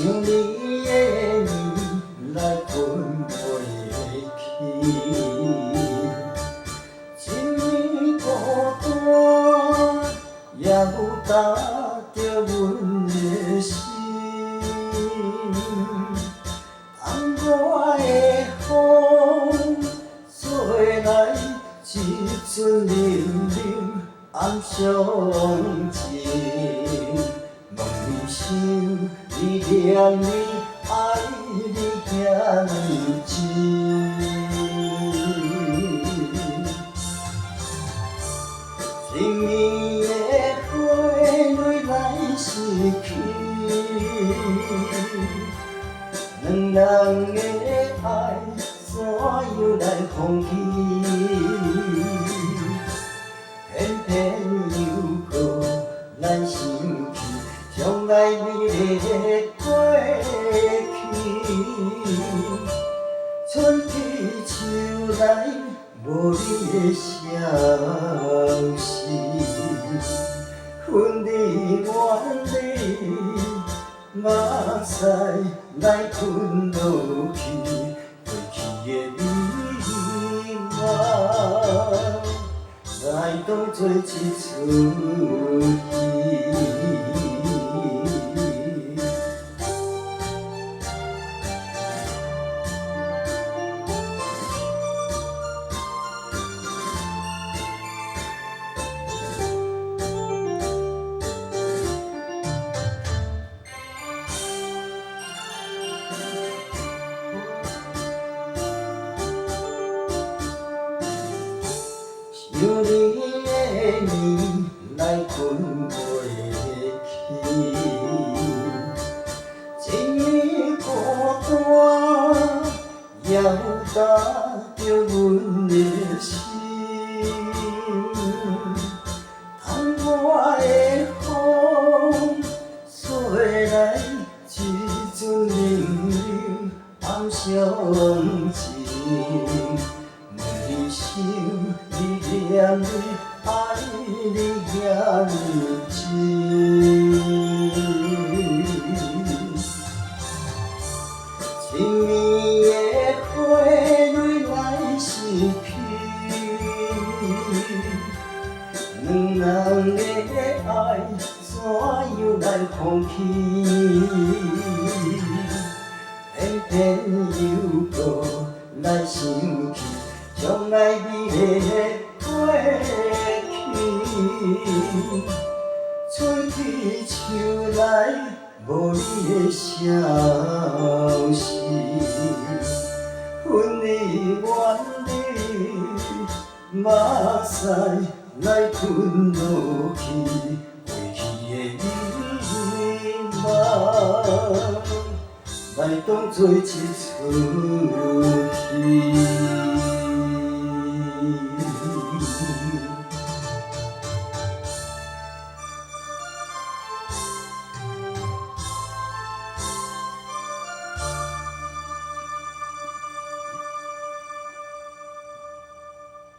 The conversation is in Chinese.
想你的年来分袂去，一年孤单也有打着阮的心。当我的风做来一阵冷冷暗伤情，梦里想你念你爱你遐尼真，生命的花蕊来逝去，两人的爱怎又来放弃？偏偏又搁咱想起将来美丽的过去。春去秋来，无你的消息，分离远离，目屎来吞落去，过去的美梦，来当作一出戏。想你的年来分袂去，一年孤单也有打着阮的心。当我的风吹来一阵冷冷暗伤情，梦里想你念你爱你遐尼真，生命的花蕊来逝去，两人的爱怎又来放弃？偏偏又搁来想起将来美丽的过去。春去秋来，无你的消息，分离远离，目屎来吞落去，过去的美梦，来当作一出